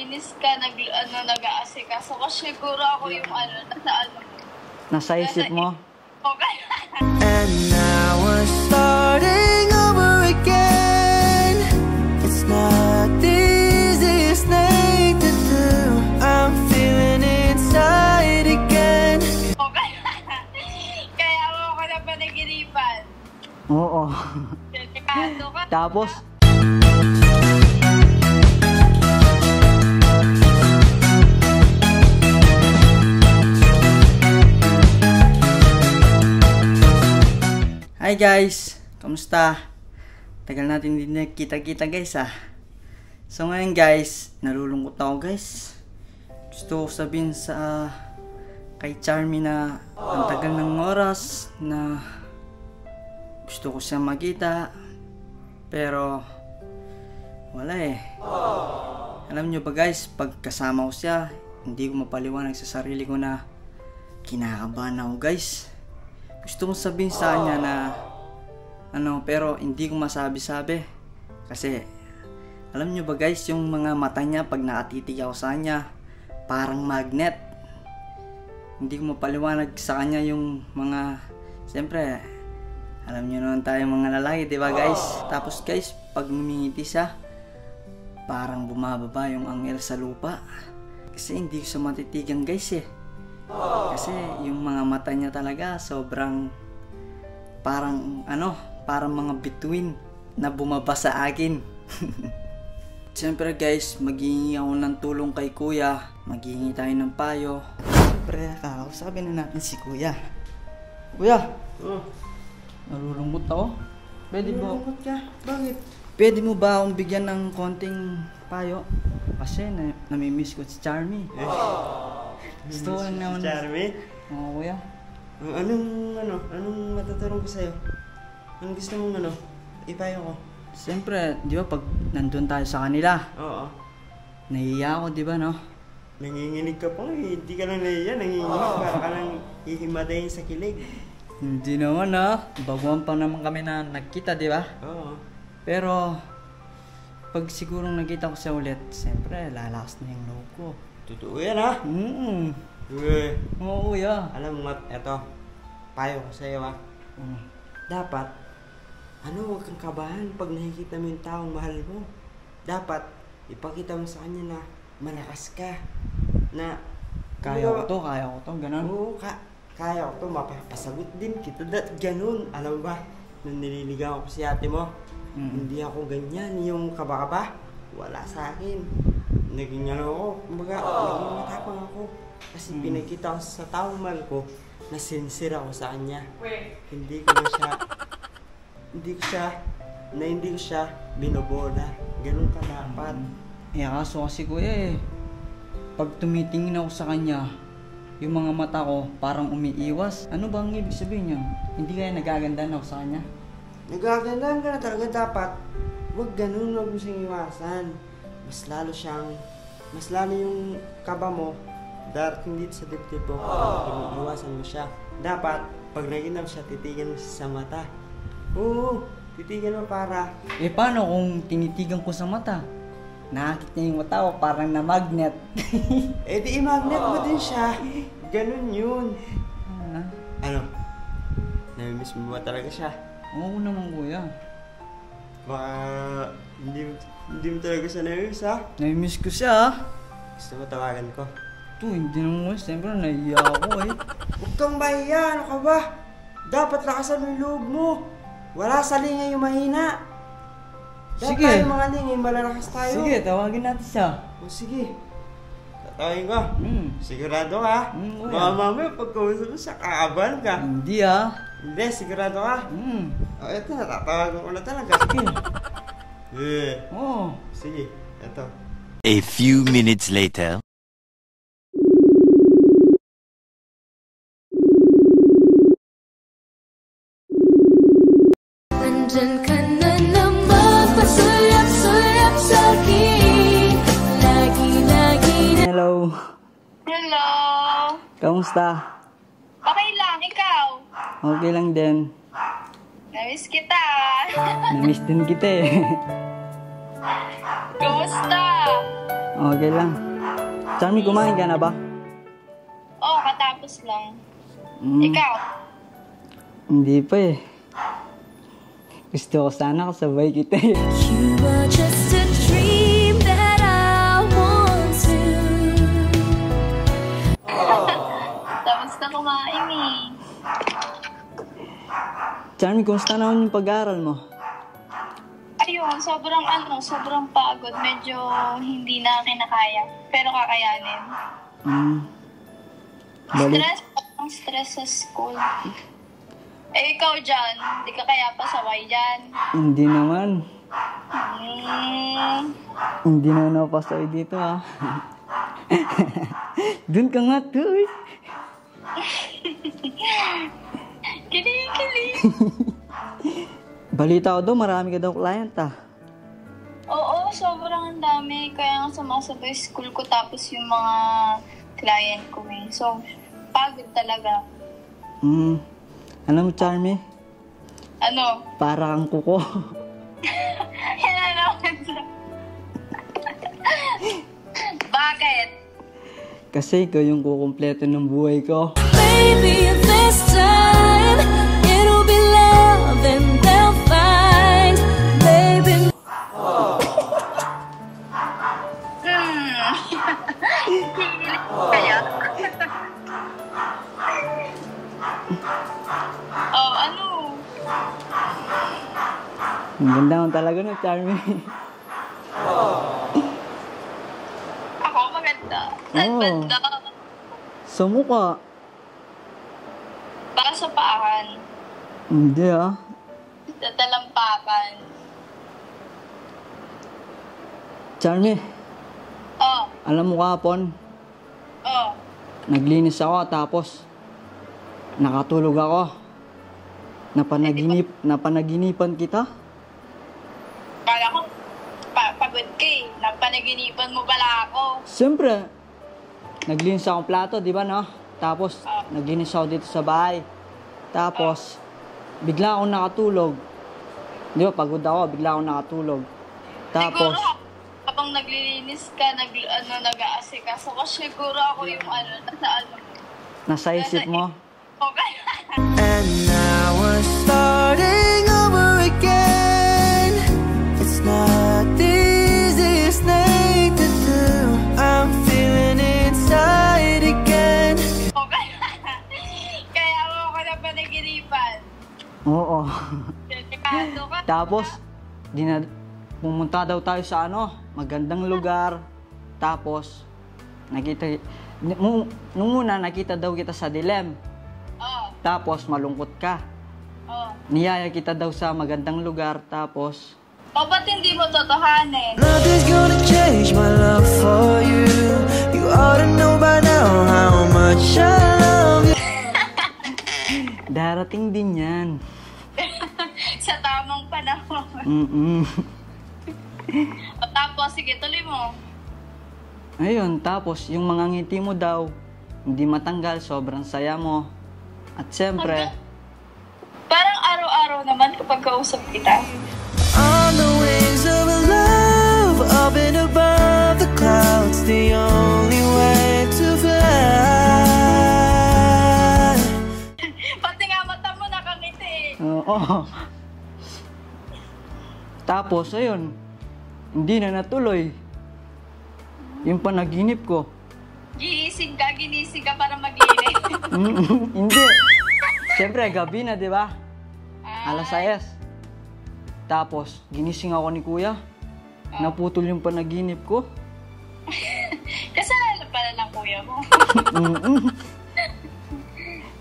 naglilinis ka, nag-aasikaso ka, siguro ako yung nasa isip mo? Okay. And now we're starting over again. It's not the easiest thing to do. I'm feeling inside again. Okay. Kaya ako na panaginipan. Oo. Delikado ka. Tapos? Hi guys! Kamusta? Tagal natin hindi nakita-kita guys ah. So ngayon guys, nalulungkot ako guys. Gusto ko sabihin sa kay Charmy na ang tagal ng oras na gusto ko siya makita. Pero wala eh. Alam nyo ba guys, pag kasama ko siya, hindi ko mapaliwanag sa sarili ko na kinakabahan ako guys. Gusto kong sabihin sa kanya na pero hindi ko masabi-sabi. Kasi alam nyo ba guys, yung mga mata niya pag nakatitig ako sa kanya, parang magnet. Hindi ko mapaliwanag sa kanya yung mga, siyempre alam nyo naman tayo mga lalaki, diba guys? Tapos guys, pag numingiti siya, parang bumababa yung anghel sa lupa. Kasi hindi ko siya matitigan guys eh. Kasi yung mga mata niya talaga sobrang parang parang mga bituin na bumaba sa akin. Siyempre guys, maghihingi ako ng tulong kay kuya. Maghihingi tayo ng payo. Siyempre, kakausapin na natin si kuya. Kuya! Nalulungkot ako. Nalulungkot ka? Bakit? Pwede mo ba akong bigyan ng konting payo? Kasi namimiss ko si Charmy. Gusto ko lang naman. Charmy? Oo, kuya. Anong matatanong ko sa'yo? Anong gusto mong ipayo ko? Siyempre, di ba pag nandun tayo sa kanila, Oo. nahihiya ako, di ba no? Nanginginig ka pa eh. Hindi ka lang nahiya. Nanginginig. Para ka lang ihimatayin sa kilig. Hindi naman baguhan pa naman kami na nagkita, di ba? Oo. Pero, pag sigurong nakita ko siya ulit, siyempre, lalakas na yung loob ko. Totoo yan ha? Oo, kuya. Alam mo, eto. Payo ko sa'yo ha. Dapat, huwag kang kabahan pag nakikita mo yung taong mahal mo. Dapat, ipakita mo sa kanya na malakas ka. Na, Kaya ko to, ganun. Oo, kaya ko to, mapapasagot din kita. Ganun, alam mo ba, nung nililigaw ko si ate mo, hindi ako ganyan, yung kaba-kaba, wala sa akin. Naging ako, kumbaga, naging matapang ako. Kasi pinakita ko sa taong mahal ko, na sincere ako sa kanya. Hindi ko siya binobola. Ganun ka dapat. Kaso kasi kuya pag tumitingin ako sa kanya, yung mga mata ko parang umiiwas. Ano bang ibig sabihin niya? Hindi kaya nagagandaan ako sa kanya? Nagagandaan ka na talaga dapat. Huwag ganun, huwag mo siyang iwasan. Mas lalo yung kaba mo, darating dito sa dibdib mo, iwasan mo siya. Dapat, pag nakita mo siya, titigan mo siya sa mata. Oo, titigan mo para... Paano kung tinitigan ko sa mata? Nakakit niya yung mata ko, parang na magnet. Di i-magnet mo din siya. Ganun yun. Namimiss mo ba talaga siya? Oo naman kuya. Baka hindi mo talaga siya namimiss ha? Namimiss ko siya. Gusto mo tawagan ko? Hindi naman kuya. Siyempre nahiya ako Huwag kang mahiya. Ano ka ba? Dapat lakasan mo yung loob mo. Wala sa lingay yung mahina. Dapat tayo mga lingay, malalakas tayo. Sige, tawagin natin siya. Sige. Tatawagin ko. Sigurado ka? Baka mamaya pagkausap mo siya, kaaban ka. Hindi Hindi, sigurado ka? Ito, natatawagan ko na talaga. Sige. Sige, ito. A few minutes later. Nandyan ka na naman, pasulap-sulap sa'kin. Lagi-lagi na. Hello. Hello. Kamusta? Okay lang, ikaw? Okay lang din. Namiss kita. Namiss din kita Kumusta? Okay lang. Charmy, kumain ka na ba? Oh, katapos lang. Mm, Ikaw? hindi pa eh. Gusto ko sana kasabay kita eh. You are just a dream that I want to. Tapos na kumain eh. Charmy, kumusta naman yung pag-aaral mo? Ayun, sobrang pagod. Medyo hindi na kinakaya. Pero kakayanin. Balik. Ang stress sa school. Eh, ikaw dyan, hindi ka kaya pasaway dyan. Hindi naman. Hmm. Hindi na napasaway dito ah. Dun ka nga to eh. Kilig. Balita ko daw, marami ka daw client ah. Oo, sobrang dami. Kaya nga sumasabay school ko tapos yung mga client ko eh. So, pagod talaga. Alam mo, Charmy, Ano? para kang kuko. Yan na naman siya. Bakit? Kasi ikaw yung kukumpleto ng buhay ko. Baby, this time it'll be love and they'll find. Baby, Kaya? Oh, ano? Ang ganda mo talaga no, Charmy. Ako maganda. Saan Oo. banda? Sa mukha. Baka sa paahan. Hindi ah. Sa talampakan. Charmy, Oh, alam mo kahapon, oh. naglinis ako tapos nakatulog ako. Napanaginipan kita. Kala ko, pagod ka eh. Napanaginipan mo pala ako. Siyempre, naglinis akong plato, di ba no? Tapos, naglinis ako dito sa bahay. Tapos, bigla akong nakatulog. Di ba, pagod ako, bigla akong nakatulog. Tapos, Siguro, habang naglilinis ka, nag-aasikaso ka, siguro ako yung nasa isip mo. Okay. And now we're starting over again. It's not the easiest thing to do. I'm feeling inside again. Okay. Kaya mo ako na panaginipan. Oo. Delikado ka. Tapos, pumunta daw tayo sa magandang lugar. Tapos, nung una, nakita daw kita sa dilim. Oh, Tapos, malungkot ka. oh. Niyaya kita daw sa magandang lugar. Tapos, O, ba't hindi mo totohanin? Nothing's gonna change my love for you. You ought to know by now how much I love you. darating din yan. Sa tamang panahon. O, tapos, sige, tuloy mo. Ayun, tapos yung mga ngiti mo daw, hindi matanggal, sobrang saya mo. At syempre, Parang araw-araw naman kapag kausap kita. On the wings of love, up and above the clouds, the only way to fly. Pati nga mata mo nakangiti. oo. Tapos, ayun, hindi na natuloy. Yung panaginip ko. Ginising ka para maglinis. Hindi. Siyempre, gabi na, di ba? Alas 6. Tapos, ginising ako ni kuya. Naputol yung panaginip ko. Kasalanan pala ng kuya mo.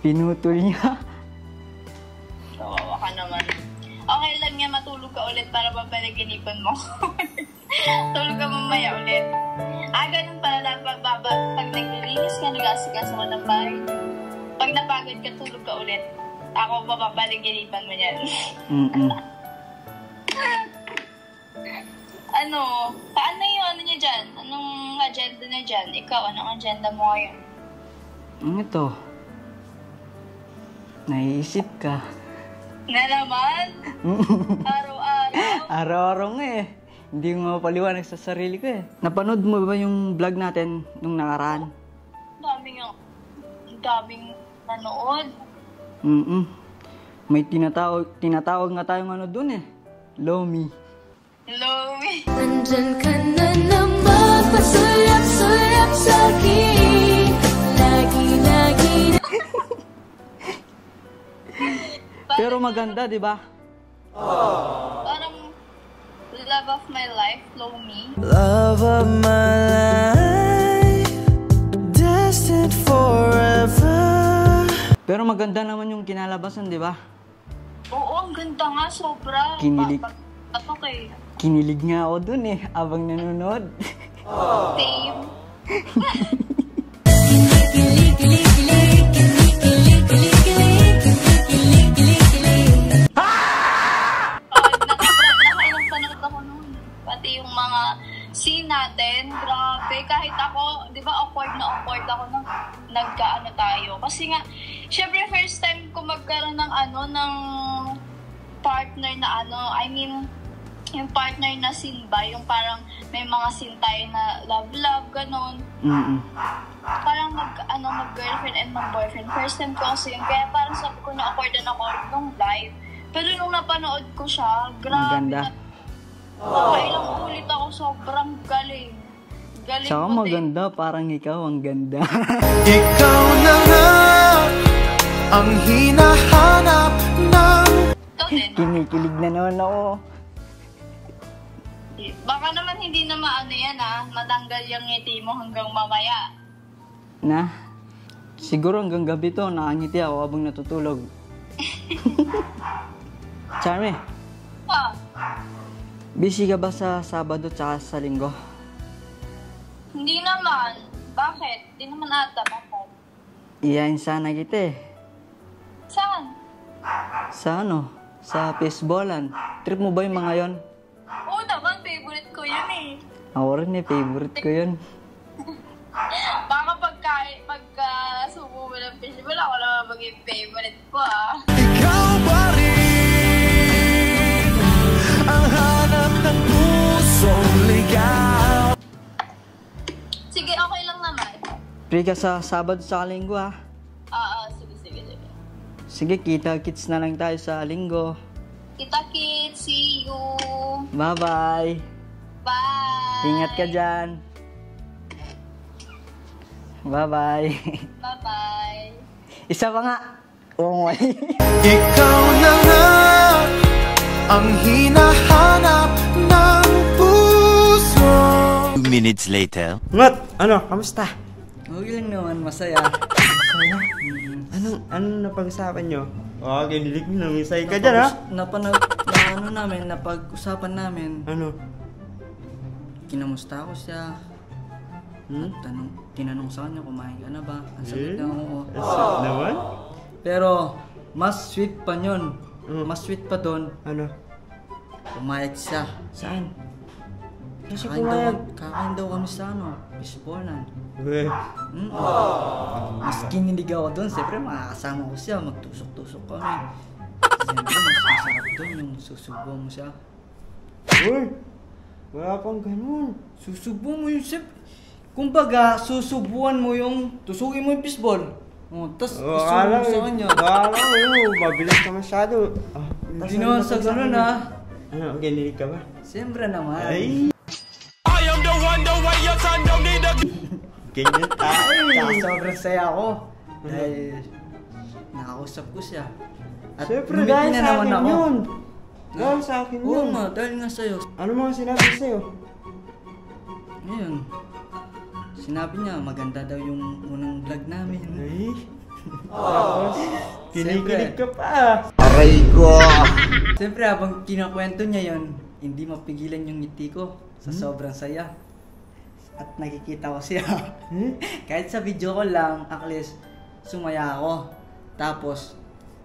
Pinutol niya. Kawawa ka naman. Okay lang nga matulog ka ulit para mapanaginipan mo. Tulog ka mamaya ulit. Ganun pala dapat pag naglilinis ka, nag-aasikaso ka ng bahay. Pag napagod ka, tulog ka ulit. Ako mapapanaginipan mo yan. Paano yung ano niya dyan? Anong agenda niya dyan? Ikaw, anong agenda mo ngayon? Ito. Naiisip ka. Na naman? Araw-araw? Araw-araw nga eh. Hindi ko mapaliwanag sa sarili ko eh. Napanood mo ba yung vlog natin nung nakaraan? Daming nanood. May tinatawag nga tayong ano dun eh. Lomi. Hello, me. Nandyan ka na naman, pasulap-sulap sa'kin. Lagi-lagi na. Pero maganda, di ba? Parang love of my life, Lomi. Love of my life, destined forever. Pero maganda naman yung kinalabasan, di ba? Oo, ang ganda nga, sobra. Kinilig. Okay. Kinilig nga ako dun eh, abang nanonood. Same. Nakailang panood ako noon. Pati yung mga scene natin, grabe. Kahit ako, di ba awkward ako nung nagkaano tayo. Kasi nga, syempre first time ko magkaroon ng ng partner na yung partner na scene ba, yung parang may mga scene tayo na love, ganon. Parang mag-girlfriend and mag-boyfriend. First time ko kasi yun, kaya parang sabi ko na awkwardan ako nung live. Pero nung napanood ko siya, grabe. Maganda. Nakailang ulit ako, sobrang galing. Galing Saka mo din. maganda, parang ikaw ang ganda. Ikaw na nga ang hinahanap ng Ikaw din. Kinikilig na naman ako. Baka naman hindi na yan matanggal yung ngiti mo hanggang mamaya. Na? Siguro hanggang gabi to, nakangiti ako habang natutulog. Charmy, busy ka ba sa Sabado tsaka sa Linggo? Hindi naman. Bakit? Hindi naman ata. Bakit? Iyain sana kita eh. Saan? Sa ano? Sa Pisbolan. Trip mo ba yung mga yon? Oo naman, favorite ko yun eh. Ako rin eh, favorite ko yun. Baka pagka subo mo ng fishbowl, ako naman maging favorite ko ikaw pa rin ang hanap ng pusong ligaw. Sige, okay lang naman. Free ka sa Sabado sa Linggo ah. Sige. Sige, kita-kits na lang tayo sa Linggo. Kita kids, see you. Bye-bye. Bye. Ingat ka dyan. Bye-bye. Bye-bye. Isa pa nga. Oo, Ikaw na nga ang hinahanap ng puso. 2 minutes later. Ngot, kamusta? Okay lang naman, masaya. Anong napag-usapan nyo? Kinilig mo, nangisay ka dyan, ha? Napag-usapan namin. Ano? Kinamusta ko siya. Tinanong sa kanya, kumain ka na ba? Ang sagot na oo. Sweet naman? Pero, mas sweet pa yun. Mas sweet pa doon. Ano? Pumayag siya. Saan? Kasi Kakain daw kami sa Pisbolan. Weh. Mas kinilig ako doon. Siyempre, makakasama ko siya. Magtusok-tusok kami. Siyempre, mas masarap doon yung susubuan mo siya. Uy! Wala pang ganun. Susubuan mo yung sip. Kumbaga, susubuan mo yung tusukin mo yung fishball. Tapos isubo mo sa kanya. Akala mo, mabilis ka masyado. Hindi naman sa ganun ha. Ano, ginilig ka ba? Siyempre naman. Ay! Ganyan tayo. Kaya sobrang saya ako. Dahil nakausap ko siya. At Siyempre, ngumiti dahil na sa naman akin ako. yun. Dahil sa akin Oo yun. nga, dahil nga sa'yo. Ano mga sinabi sa'yo? Ngayon, sinabi niya maganda daw yung unang vlog namin. Ay! Tapos, kinikilig ka pa. Siyempre, habang kinakwento niya yon, hindi mapigilan yung ngiti ko sa sobrang saya. At nakikita ko siya. Kahit sa video ko lang, at least, sumaya ako. Tapos,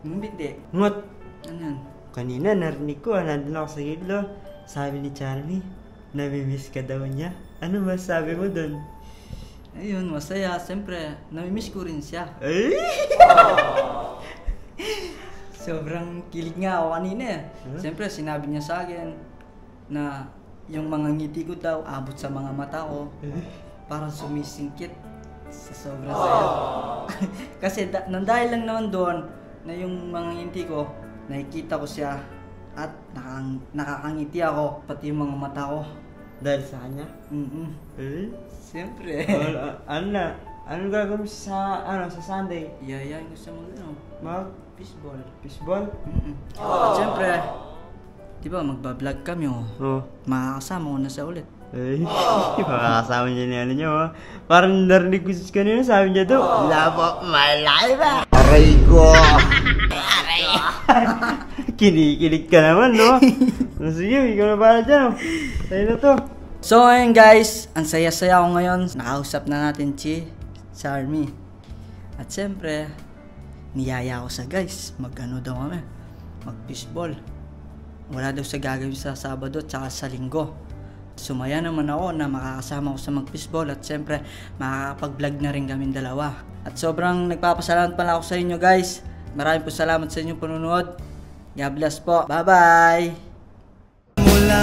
ngumiti. Ngot, Ano yun? kanina narinig ko, nandun ako sa gildo. Sabi ni Charlie, namimiss ka daw niya. Ano masabi mo dun? Ayun, masaya. Siyempre, namimiss ko rin siya. Ay! Sobrang kilig nga ako kanina eh. Siyempre, sinabi niya sa akin na yung mga ngiti ko daw abot sa mga mata ko. Parang sumisingkit sa sobrang saya. Kasi nang dahil lang naman doon na yung mga ngiti ko, nakikita ko siya at nakakangiti ako, pati yung mga mata ko. Dahil sa kanya? Siyempre. Ano gagawin sa Sunday? Iyayain ko sa mga fishball. Fishball? At siyempre, di ba magbablog kami makakasama ko na sa ulit. Makakasama niya ni ano niyo Parang narinig ko kanina, sabi niya daw, love of my life. Aray ko! Kinikilig ka naman, no? Sige, ikaw na pala dyan. Sa'yo na to. So ngayon guys, ang saya-saya ko ngayon. Nakausap na natin sa army. At siyempre, niyaya ko sa guys. Mag-ano daw kami. Mag-fishball. Wala daw sa gagawin sa Sabado at saka sa Linggo. Sumaya naman ako na makakasama ko sa mag-fishball. At siyempre, makakapag-vlog na rin kami dalawa. At sobrang nagpapasalamat pala ako sa inyo guys. Maraming po salamat sa inyong panunood. God bless po. Bye-bye! Mula